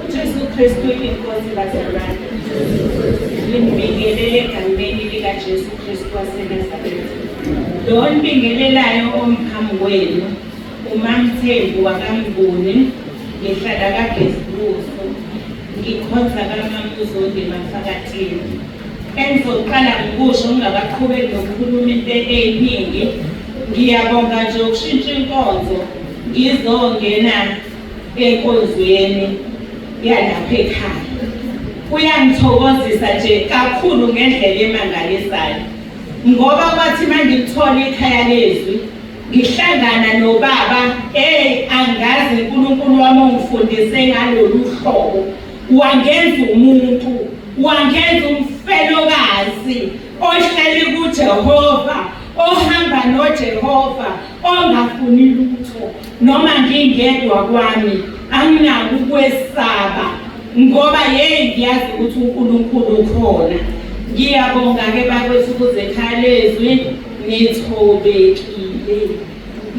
UJESU KRISTU UYINKOSI bazalwane. Limbingelele egameni likaJesu Kristu waseNazaretha. Lo onibingelelayo omphambi kwenu uMaMthembu wakaMnguni, ngihlala KRISTU, ngikhonza kaMaMthembu emafakatini. Engizoqala ngokusho ngingakaqhubeki nokukhuluma into eyiningi. Ngiyabonga nje ukushintsha inkonzo ngizongena enkonzweni yalapha ekhaya. Kuyangithokozisa nje kakhulu ngendlela emangalisayo, ngoba kwathi mangilithola ikhaya lezwi ngihlangana nobaba angazi uNkulunkulu wami ongifundise ngalolu hlobo, wangenza umuntu, wangenza umfelokazi ohleli kuJehova, ohamba noJehova, ongafuni lutho noma ngingedwa kwami, anginako ukwesaba ngoba ngiyazi ukuthi uNkulunkulu ukhona. Ngiyabonga-ke bakwethu ukuze ekhaya lezwi nithobekile,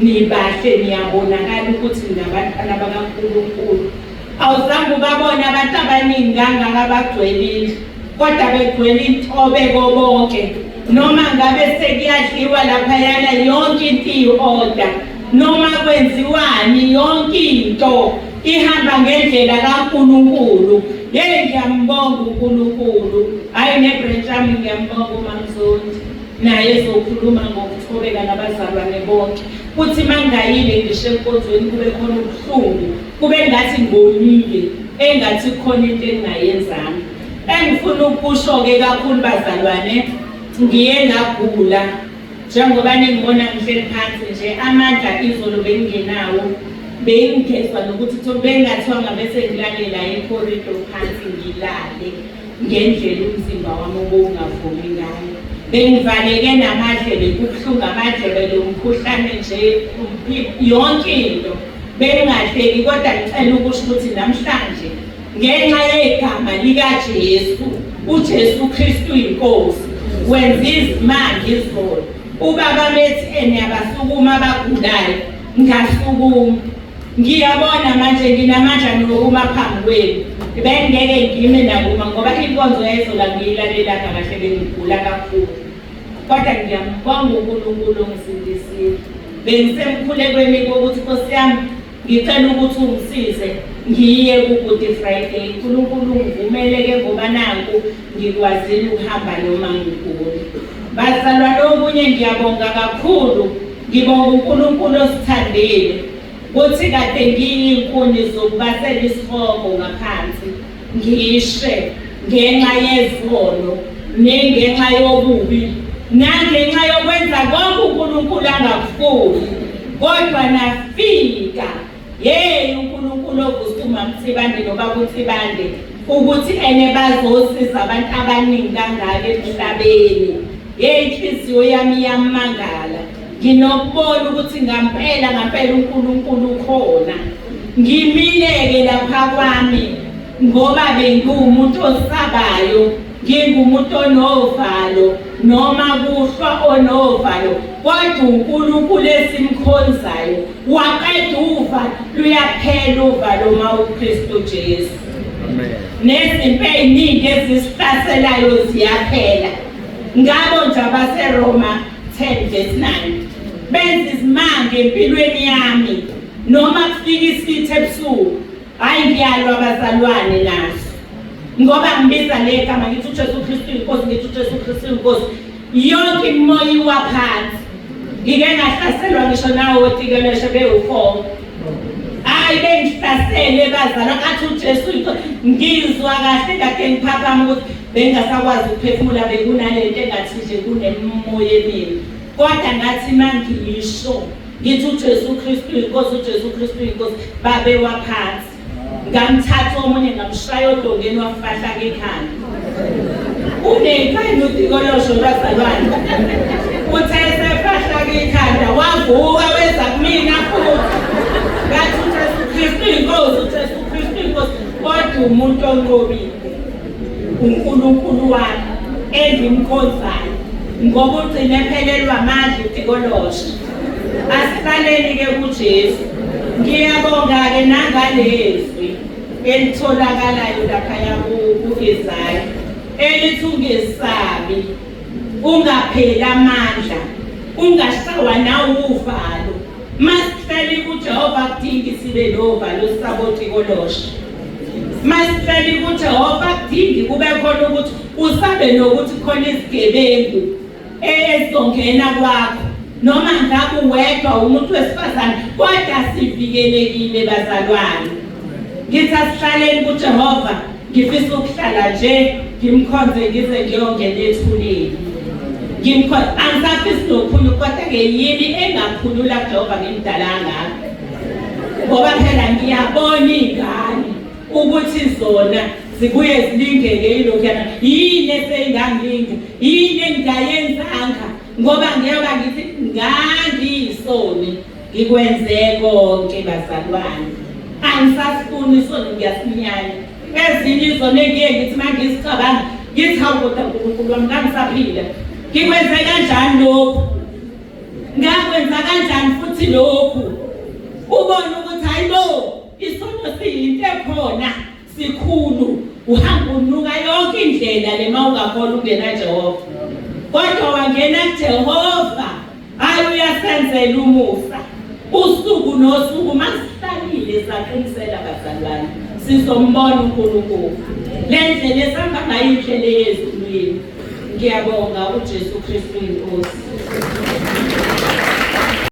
nibahle, niyabonakala ukuthi ngabantwana bakaNkulunkulu. Awuzange ubabone abantu abaningi kangaka abagcwelile, kodwa begcwele intobeko bonke. Noma ngabe sekuyadliwa laphayana yonke into iyi-order, noma kwenziwani yonke into ihamba ngendlela kaNkulunkulu. Ngiyambonga uNkulunkulu. Hayi nebranch yami ngiyambonga uMaMthembu, naye ezokhuluma ngokuthobeka nabazalwane bonke. Kuthi mangayile ngisho enkonzweni kube khona ubuhlungu, kube ngathi ngonile, engathi khona into engingayenzanga. Engifuna ukusho-ke kakhulu bazalwane, ngiye ngagula njengoba ningibona ngihleli phansi nje, amandla izolo bengingenawo, bengingezwa nokuthi bengathiwa ngabe sengilalela ekorido phansi ngilale ngendlela umzimba wami obungavumi ngayo. Bengivaleke namadlebe, kubuhlungu amadlebe, lo mkhuhlane nje, yonke into bengingahleki. Kodwa ngicela ukusho ukuthi namhlanje ngenxa yegama likaJesu, uJesu KRISTU UYINKOSI, wenza izimanga izolo. Ubaba bethi niyabasukuma abagulayo, ngasukuma. Ngiyabona manje nginamandla nokuma phambi kwenu, bengeke ngime nakuma ngoba inkonzo yezola ngiyilalelanga kahle, bengigula kakhulu. Kodwa ngiyambonga uNkulunkulu ongisindisile. Bengisemkhulekweni kokuthi Nkosi yami ngicela ukuthi ungisize ngiye ku-Good Friday. uNkulunkulu ungivumeleke ngoba nanku ngikwazile ukuhamba noma ngigule. Bazalwane okunye ngiyabonga kakhulu, ngibonga uNkulunkulu osithandile ukuthi kade ngiyinkuni zokubasela isihogo ngaphansi ngishe ngenxa yezono, nengenxa yobubi, nangenxa yokwenza konke uNkulunkulu angakufuni. Kodwa nafika uNkulunkulu ovusa uMaMthembu nobaba uMthembu ukuthi bazosiza abantu abaningi kangaka emhlabeni. Inhliziyo yami iyamangala, nginokubona ukuthi ngampela uNkulunkulu ukhona. Ngimileke lapha kwami ngoba bengumuntu osabayo, ngingumuntu onovalo, noma kuhlwa onovalo, kodwa uNkulunkulu esimkhonzayo waqeda uvalo, luyaphela uvalo uma uKristu Jesu. Amen. Nezimpi eziningi ezisihlaselayo ziyaphela. Ngabo nje abaseRoma 10:9 benza izimanga empilweni yami, noma kufika isithe ebusuku, hayi ngiyalwa abazalwane naso, ngoba ngibiza le gama ngithi uJesu KRISTU UYINKOSI, ngithi uJesu KRISTU UYINKOSI, yonke imoya iwaphansi. Ngike ngahlaselwa ngisho nawo otikeleshe bewu4. Hayi bengihlasele bazalwa ngathi uJesu UYINKOSI. Ngizwa kahle kade ngiphakama ukuthi bengasakwazi ukuphefumula, bekunalento engathi nje kunemoya emini. Kodwa ngathi mangisho ngithi uJesu KRISTU UYINKOSI, uJesu KRISTU UYINKOSI, babe waphansi. Ngamthatha omunye ngamshaya odongeni wafahla ekhanda. Uney'khaya utikolosho bazalwane, uthe sefahla ekhanda wavuka weza kumina futhi. Ngathi uJesu KRISTU UYINKOSI, uJesu KRISTU UYINKOSI. Kodwa umuntu onqobile uNkulunkulu wami engimkhonzayo, ngoba ugcine ephelelwa amandla utikolosho. Asihlaleni-ke kuJesu. Ngiyabonga-ke nangalezwi elitholakalayo laphaya ku-Isaya elithi ungesabi, ungapheli amandla, ungashawa nawo uvalo. Masihleli kuJehova kudingi sibe novalo sabothi kolosha. Masihleli kuJehova kudingi kube khona ukuthi usabe nokuthi khona izigebengu ezongena kwakho. Noma ngabe uwedwa umuntu wesifazane kodwa sivikelekile bazalwane. Ngithi asihlaleni kuJehova, ngifisa ukuhlala nje ngimkhonze ngize ngiyongena ethuleni. Angisafisi nokhulu kodwa-ke yini engakhulula kuJehova ngimdala ngakho. Ngoba phela ngiyabona iy'ngane ukuthi zona zibuye zilingeke yilokhuyana. Yini eseyingangilinga, yini engingayenzanga, ngoba ngiyoba ngithi ngangiyisoni ngikwenze konke bazalwane. Angisasifuni isoni, ngiyasinyanya. Ezinye izona engiye ngithi uma ngisicabanga ngithi hawu kodwa uNkulunkulu wami ngangisaphila. Ngikwenze kanjani lokhu? Ngakwenza kanjani futhi lokhu? Ubone ukuthi hayi bo, isono siyinto ekhona sikhulu. Uhamba unuka yonke indlela le ma ungakhona ukungena Jehova. Kodwa wangena Jehova, hayi uyasenzela umusa. Usuku nosuku masihlalile saqinisela bazalwane sizombona uNkulunkulu. Le ndlela esihamba ngayo indlela yezulwini. Ngiyabonga uJesu Kristu inkosi.